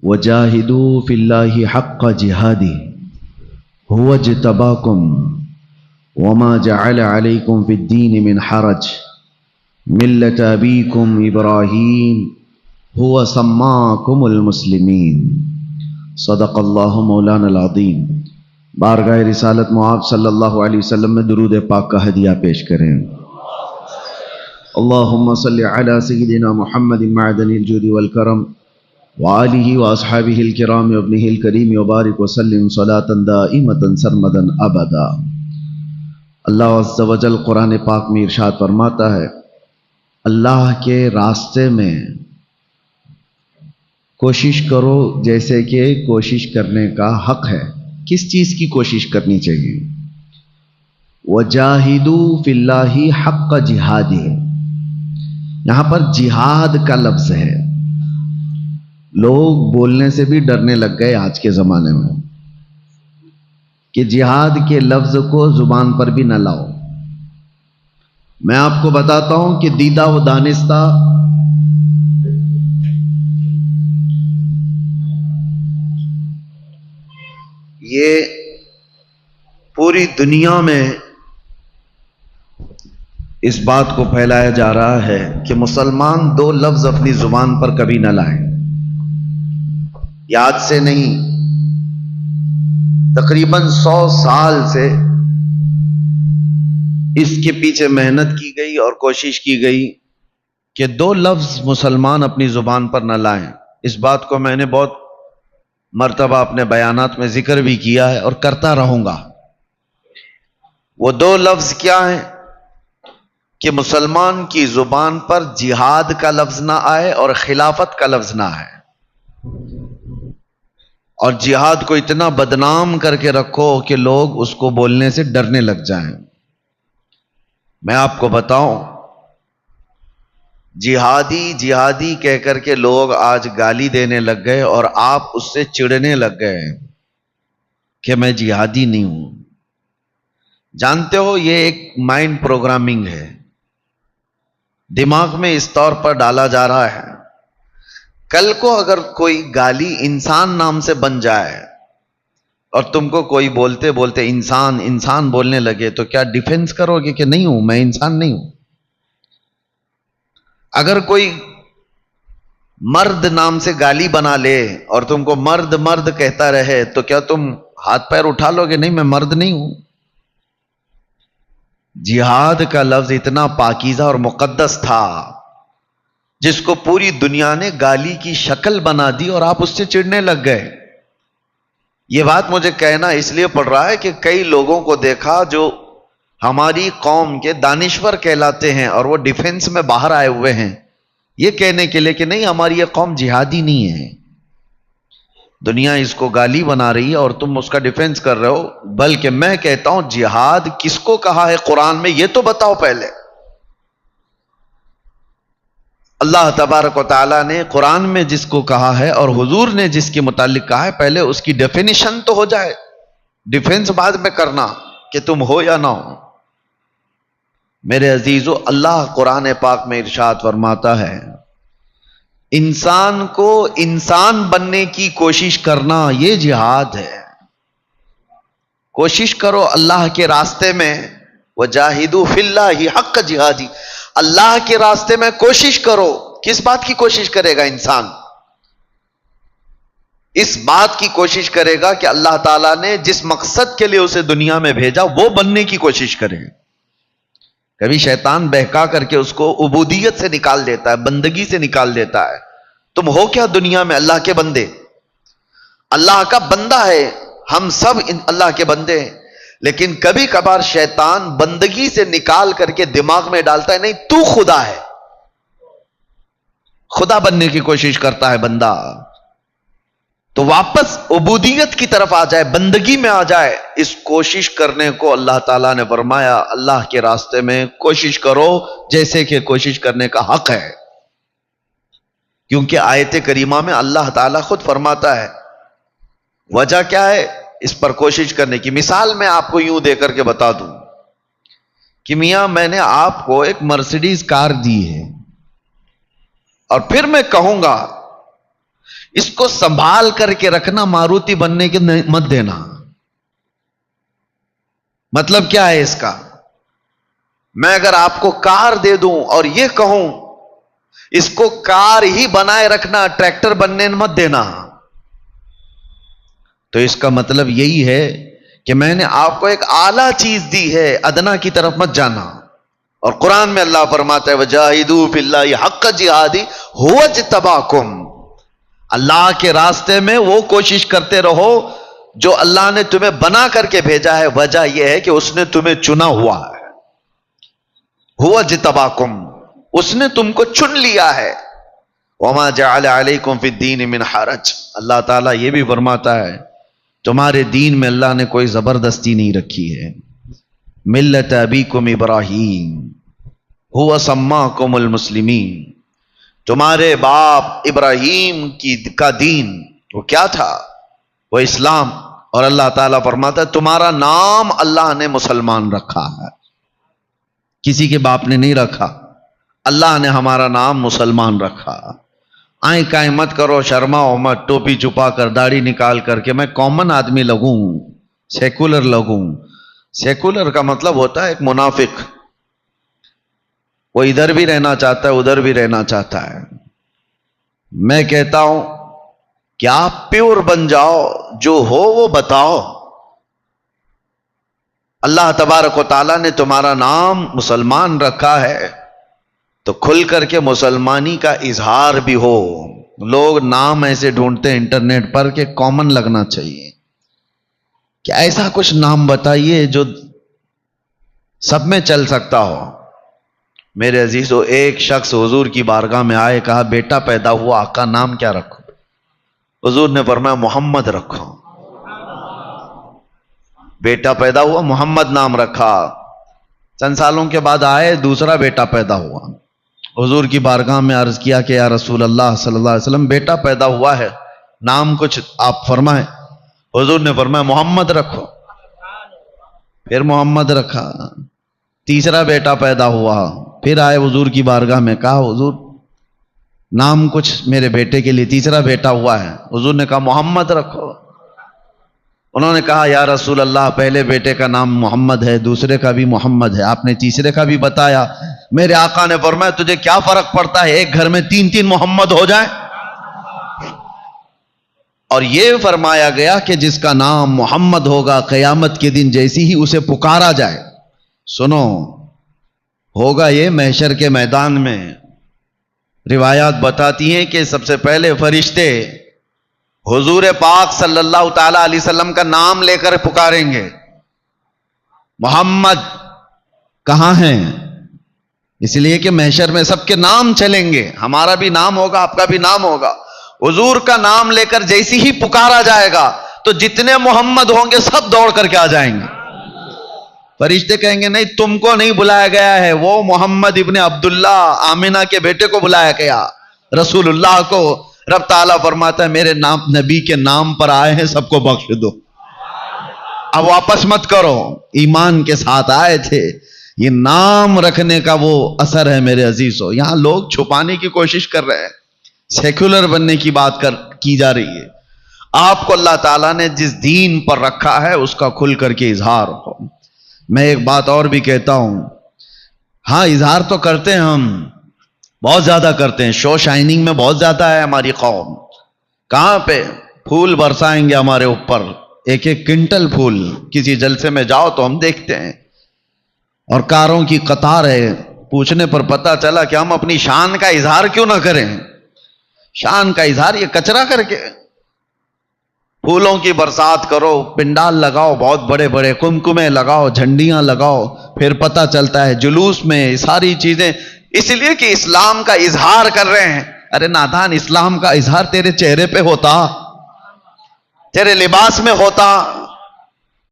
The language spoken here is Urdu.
وجاہدوا فی اللہ حق جہادہ هو اجتباکم وما جعل علیکم فی الدین من حرج ملت ابیکم ابراہیم هو سماکم المسلمین صدق اللہ مولانا العظیم۔ بارگاہ رسالت معاب صلی اللہ علیہ وسلم میں درود پاک کا ہدیہ پیش کریں۔ اللہم صلی علی سیدنا محمد معدن الجود والکرم وآلہ واصحابہ الکرام وابنہ الکریم وبارک وسلم صلاۃ دائمۃ سرمدا ابدا۔ اللہ عز و جل قرآن پاک میں ارشاد فرماتا ہے، اللہ کے راستے میں کوشش کرو جیسے کہ کوشش کرنے کا حق ہے۔ کس چیز کی کوشش کرنی چاہیے؟ وجاہدوا فی اللہ حق جہادہ، یہاں پر جہاد کا لفظ ہے۔ لوگ بولنے سے بھی ڈرنے لگ گئے آج کے زمانے میں کہ جہاد کے لفظ کو زبان پر بھی نہ لاؤ۔ میں آپ کو بتاتا ہوں کہ دیدہ و دانستہ یہ پوری دنیا میں اس بات کو پھیلایا جا رہا ہے کہ مسلمان دو لفظ اپنی زبان پر کبھی نہ لائیں۔ یاد سے نہیں، تقریباً 100 سال سے اس کے پیچھے محنت کی گئی اور کوشش کی گئی کہ دو لفظ مسلمان اپنی زبان پر نہ لائیں۔ اس بات کو میں نے بہت مرتبہ اپنے بیانات میں ذکر بھی کیا ہے اور کرتا رہوں گا۔ وہ دو لفظ کیا ہیں کہ مسلمان کی زبان پر جہاد کا لفظ نہ آئے اور خلافت کا لفظ نہ آئے، اور جہاد کو اتنا بدنام کر کے رکھو کہ لوگ اس کو بولنے سے ڈرنے لگ جائیں۔ میں آپ کو بتاؤں، جہادی جہادی کہہ کر کے لوگ آج گالی دینے لگ گئے اور آپ اس سے چڑنے لگ گئے کہ میں جہادی نہیں ہوں۔ جانتے ہو یہ ایک مائنڈ پروگرامنگ ہے، دماغ میں اس طور پر ڈالا جا رہا ہے، کل کو اگر کوئی گالی انسان نام سے بن جائے اور تم کو کوئی بولتے بولتے انسان انسان بولنے لگے تو کیا ڈیفینس کرو گے کہ نہیں ہوں، میں انسان نہیں ہوں؟ اگر کوئی مرد نام سے گالی بنا لے اور تم کو مرد مرد کہتا رہے تو کیا تم ہاتھ پیر اٹھا لو گے نہیں میں مرد نہیں ہوں؟ جہاد کا لفظ اتنا پاکیزہ اور مقدس تھا جس کو پوری دنیا نے گالی کی شکل بنا دی اور آپ اس سے چڑنے لگ گئے۔ یہ بات مجھے کہنا اس لیے پڑ رہا ہے کہ کئی لوگوں کو دیکھا جو ہماری قوم کے دانشور کہلاتے ہیں اور وہ ڈیفنس میں باہر آئے ہوئے ہیں یہ کہنے کے لیے کہ نہیں ہماری یہ قوم جہادی نہیں ہے۔ دنیا اس کو گالی بنا رہی ہے اور تم اس کا ڈیفنس کر رہے ہو، بلکہ میں کہتا ہوں جہاد کس کو کہا ہے قرآن میں یہ تو بتاؤ پہلے۔ اللہ تبارک و تعالیٰ نے قرآن میں جس کو کہا ہے اور حضور نے جس کے متعلق کہا ہے پہلے اس کی ڈیفینیشن تو ہو جائے، ڈیفنس بعد میں کرنا کہ تم ہو یا نہ ہو۔ میرے عزیزو، اللہ قرآن پاک میں ارشاد فرماتا ہے انسان کو انسان بننے کی کوشش کرنا یہ جہاد ہے۔ کوشش کرو اللہ کے راستے میں، وجاہدوا فی اللہ حق جہادی، اللہ کے راستے میں کوشش کرو۔ کس بات کی کوشش کرے گا انسان؟ اس بات کی کوشش کرے گا کہ اللہ تعالیٰ نے جس مقصد کے لیے اسے دنیا میں بھیجا وہ بننے کی کوشش کرے۔ کبھی شیطان بہکا کر کے اس کو عبودیت سے نکال دیتا ہے، بندگی سے نکال دیتا ہے۔ تم ہو کیا دنیا میں؟ اللہ کے بندے، اللہ کا بندہ ہے، ہم سب اللہ کے بندے ہیں، لیکن کبھی کبھار شیطان بندگی سے نکال کر کے دماغ میں ڈالتا ہے نہیں تو خدا ہے، خدا بننے کی کوشش کرتا ہے بندہ، تو واپس عبودیت کی طرف آ جائے، بندگی میں آ جائے۔ اس کوشش کرنے کو اللہ تعالیٰ نے فرمایا اللہ کے راستے میں کوشش کرو جیسے کہ کوشش کرنے کا حق ہے، کیونکہ آیت کریمہ میں اللہ تعالیٰ خود فرماتا ہے۔ وجہ کیا ہے اس پر کوشش کرنے کی؟ مثال میں آپ کو یوں دے کر کے بتا دوں کہ میاں میں نے آپ کو ایک مرسیڈیز کار دی ہے اور پھر میں کہوں گا اس کو سنبھال کر کے رکھنا، ماروتی بننے کے مت دینا۔ مطلب کیا ہے اس کا؟ میں اگر آپ کو کار دے دوں اور یہ کہوں اس کو کار ہی بنائے رکھنا، ٹریکٹر بننے مت دینا، تو اس کا مطلب یہی ہے کہ میں نے آپ کو ایک اعلیٰ چیز دی ہے، ادنا کی طرف مت جانا۔ اور قرآن میں اللہ فرماتا ہے وجاہدوا فی اللہ حق جہادی هو اجتباکم، اللہ کے راستے میں وہ کوشش کرتے رہو جو اللہ نے تمہیں بنا کر کے بھیجا ہے۔ وجہ یہ ہے کہ اس نے تمہیں چنا ہوا ہے، هو اجتباکم، اس نے تم کو چن لیا ہے۔ وما جعل علیکم فی الدین من حرج، اللہ تعالیٰ یہ بھی فرماتا ہے تمہارے دین میں اللہ نے کوئی زبردستی نہیں رکھی ہے۔ ملت ابیکم ابراہیم هو سماکم المسلمین، تمہارے باپ ابراہیم کا دین وہ کیا تھا؟ وہ اسلام۔ اور اللہ تعالیٰ فرماتا ہے تمہارا نام اللہ نے مسلمان رکھا ہے، کسی کے باپ نے نہیں رکھا، اللہ نے ہمارا نام مسلمان رکھا۔ آئیں کائیں مت کرو، شرماؤ مت، ٹوپی چھپا کر داڑھی نکال کر کے میں کامن آدمی لگوں، سیکولر لگوں۔ سیکولر کا مطلب ہوتا ہے ایک منافق، وہ ادھر بھی رہنا چاہتا ہے ادھر بھی رہنا چاہتا ہے۔ میں کہتا ہوں کہ آپ پیور بن جاؤ، جو ہو وہ بتاؤ۔ اللہ تبارک و تعالیٰ نے تمہارا نام مسلمان رکھا ہے تو کھل کر کے مسلمانی کا اظہار بھی ہو۔ لوگ نام ایسے ڈھونڈتے ہیں انٹرنیٹ پر کہ کامن لگنا چاہیے، کہ ایسا کچھ نام بتائیے جو سب میں چل سکتا ہو۔ میرے عزیزو، ایک شخص حضور کی بارگاہ میں آئے، کہا بیٹا پیدا ہوا، آقا نام کیا رکھو؟ حضور نے فرمایا محمد رکھو۔ بیٹا پیدا ہوا، محمد نام رکھا۔ چند سالوں کے بعد آئے، دوسرا بیٹا پیدا ہوا، حضور کی بارگاہ میں عرض کیا کہ یا رسول اللہ صلی اللہ علیہ وسلم بیٹا پیدا ہوا ہے، نام کچھ آپ فرمائیں۔ حضور نے فرمایا محمد رکھو، پھر محمد رکھا۔ تیسرا بیٹا پیدا ہوا، پھر آئے حضور کی بارگاہ میں، کہا حضور نام کچھ میرے بیٹے کے لیے، تیسرا بیٹا ہوا ہے، حضور نے کہا محمد رکھو۔ انہوں نے کہا یا رسول اللہ پہلے بیٹے کا نام محمد ہے، دوسرے کا بھی محمد ہے، آپ نے تیسرے کا بھی بتایا۔ میرے آقا نے فرمایا تجھے کیا فرق پڑتا ہے ایک گھر میں تین تین محمد ہو جائیں؟ اور یہ فرمایا گیا کہ جس کا نام محمد ہوگا قیامت کے دن جیسی ہی اسے پکارا جائے، سنو ہوگا یہ محشر کے میدان میں۔ روایات بتاتی ہیں کہ سب سے پہلے فرشتے حضور پاک صلی اللہ تعالی علیہ وسلم کا نام لے کر پکاریں گے، محمد کہاں ہیں؟ اس لیے کہ محشر میں سب کے نام چلیں گے، ہمارا بھی نام ہوگا، آپ کا بھی نام ہوگا۔ حضور کا نام لے کر جیسی ہی پکارا جائے گا تو جتنے محمد ہوں گے سب دوڑ کر کے آ جائیں گے۔ فرشتے کہیں گے نہیں تم کو نہیں بلایا گیا ہے، وہ محمد ابن عبداللہ آمینہ کے بیٹے کو بلایا گیا، رسول اللہ کو۔ رب تعالیٰ فرماتا ہے میرے نام نبی کے نام پر آئے ہیں، سب کو بخش دو، اب واپس مت کرو، ایمان کے ساتھ آئے تھے۔ یہ نام رکھنے کا وہ اثر ہے میرے عزیزو۔ یہاں لوگ چھپانے کی کوشش کر رہے ہیں، سیکولر بننے کی بات کی جا رہی ہے۔ آپ کو اللہ تعالیٰ نے جس دین پر رکھا ہے اس کا کھل کر کے اظہار ہو۔ میں ایک بات اور بھی کہتا ہوں، ہاں اظہار تو کرتے ہیں ہم، بہت زیادہ کرتے ہیں، شو شائننگ میں بہت زیادہ ہے ہماری قوم۔ کہاں پہ پھول برسائیں گے ہمارے اوپر، ایک ایک کنٹل پھول، کسی جلسے میں جاؤ تو ہم دیکھتے ہیں، اور کاروں کی قطار ہے۔ پوچھنے پر پتہ چلا کہ ہم اپنی شان کا اظہار کیوں نہ کریں؟ شان کا اظہار یہ کچرا کر کے پھولوں کی برسات کرو، پنڈال لگاؤ، بہت بڑے بڑے کمکمے لگاؤ، جھنڈیاں لگاؤ، پھر پتہ چلتا ہے جلوس میں ساری چیزیں، اس لیے کہ اسلام کا اظہار کر رہے ہیں۔ ارے نادان، اسلام کا اظہار تیرے چہرے پہ ہوتا، تیرے لباس میں ہوتا،